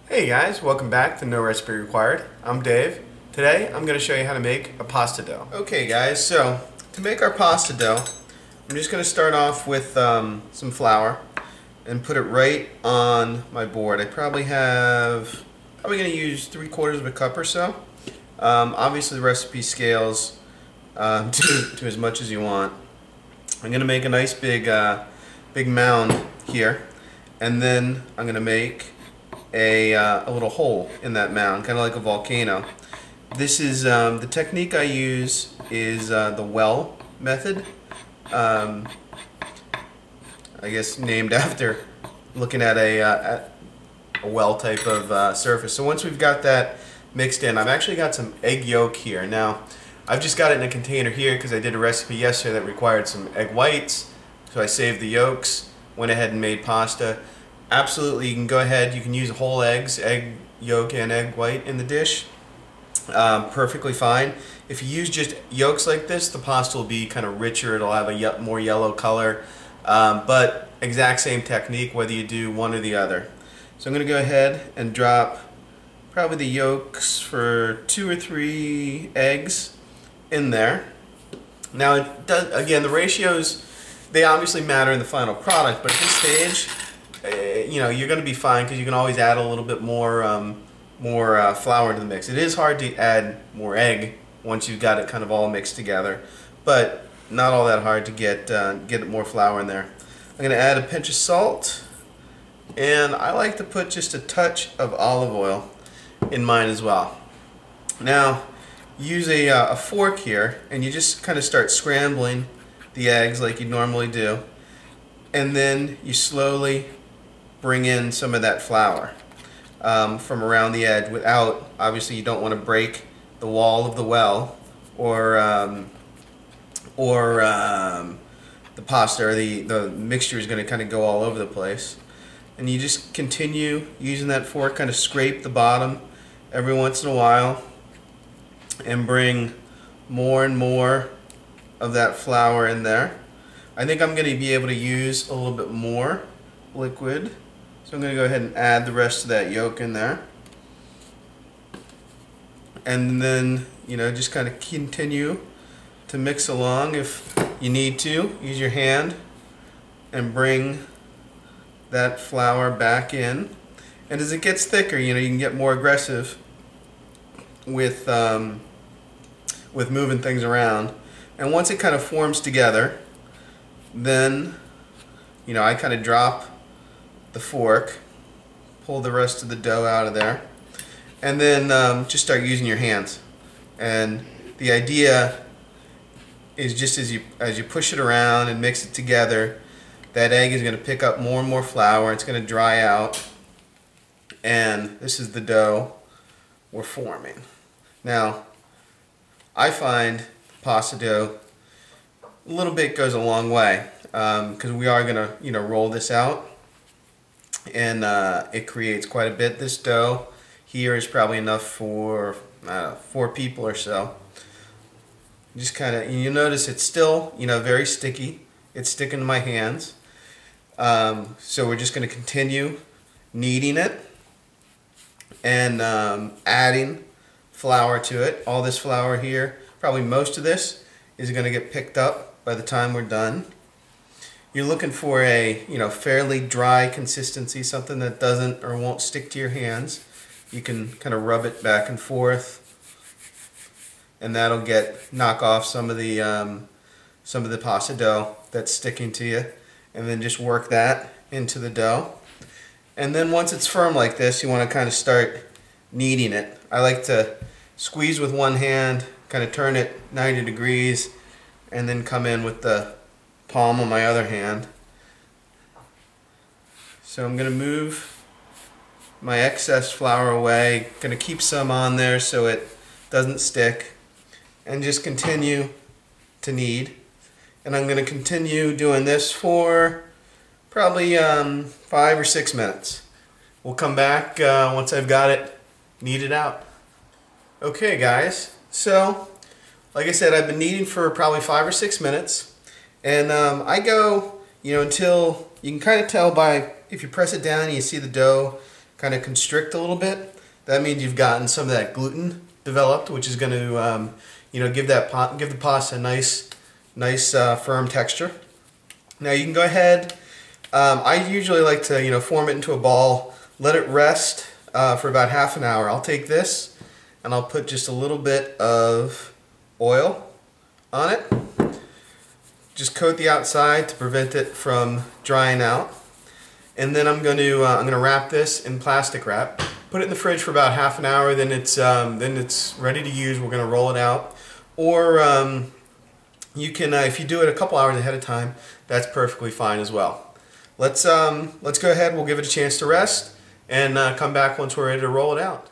Hey guys, welcome back to No Recipe Required. I'm Dave. Today I'm going to show you how to make a pasta dough. Okay guys, so to make our pasta dough, I'm just going to start off with some flour and put it right on my board. I probably going to use 3/4 of a cup or so. Obviously the recipe scales to as much as you want. I'm going to make a nice big mound here, and then I'm going to make a little hole in that mound, kind of like a volcano. This is the technique I use is the well method. I guess named after looking at a well type of surface. So once we've got that mixed in, I've actually got some egg yolk here. Now I've just got it in a container here because I did a recipe yesterday that required some egg whites, so I saved the yolks, went ahead and made pasta. Absolutely, you can go ahead, you can use whole eggs, egg yolk and egg white in the dish. Perfectly fine. If you use just yolks like this, the pasta will be kind of richer, it'll have a more yellow color, but exact same technique whether you do one or the other. So I'm going to go ahead and drop probably the yolks for 2 or 3 eggs in there. Now it does, again, the ratios, they obviously matter in the final product, but at this stage, you know, you're going to be fine because you can always add a little bit more flour to the mix. It is hard to add more egg once you've got it kind of all mixed together, but not all that hard to get more flour in there. I'm going to add a pinch of salt, and I like to put just a touch of olive oil in mine as well. Now use a fork here, and you just kind of start scrambling the eggs like you normally do, and then you slowly bring in some of that flour from around the edge without, obviously you don't want to break the wall of the well or the pasta, or the mixture is going to kind of go all over the place. And you just continue using that fork, kind of scrape the bottom every once in a while and bring more and more of that flour in there. I think I'm going to be able to use a little bit more liquid, so I'm going to go ahead and add the rest of that yolk in there, and then, you know, just kind of continue to mix along. If you need to, use your hand and bring that flour back in, and as it gets thicker, you know, you can get more aggressive with moving things around. And once it kind of forms together, then, you know, I kind of drop the fork, pull the rest of the dough out of there, and then just start using your hands. And the idea is just as you push it around and mix it together, that egg is going to pick up more and more flour. It's going to dry out, and this is the dough we're forming. Now, I find pasta dough, a little bit goes a long way, because we are going to, you know, roll this out, and it creates quite a bit. This dough here is probably enough for 4 people or so. Just kind of, you notice it's still, you know, very sticky. It's sticking to my hands. So we're just going to continue kneading it and adding flour to it. All this flour here, probably most of this is going to get picked up by the time we're done. You're looking for a, you know, fairly dry consistency, something that doesn't or won't stick to your hands. You can kind of rub it back and forth, and that'll knock off some of the pasta dough that's sticking to you, and then just work that into the dough. And then once it's firm like this, you want to kind of start kneading it. I like to squeeze with one hand, kind of turn it 90 degrees, and then come in with the palm of my other hand. So I'm going to move my excess flour away, going to keep some on there so it doesn't stick, and just continue to knead. And I'm going to continue doing this for probably 5 or 6 minutes. We'll come back once I've got it kneaded out. Okay guys, so like I said, I've been kneading for probably 5 or 6 minutes, and I go, you know, until you can kind of tell by, if you press it down and you see the dough kind of constrict a little bit, that means you've gotten some of that gluten developed, which is going to give the pasta a nice firm texture. Now you can go ahead. I usually like to form it into a ball, let it rest for about half an hour. I'll take this and I'll put just a little bit of oil on it. Just coat the outside to prevent it from drying out. And then I'm going to wrap this in plastic wrap. Put it in the fridge for about half an hour. Then it's ready to use. We're going to roll it out. Or you can, if you do it a couple hours ahead of time, that's perfectly fine as well. Let's go ahead. We'll give it a chance to rest and come back once we're ready to roll it out.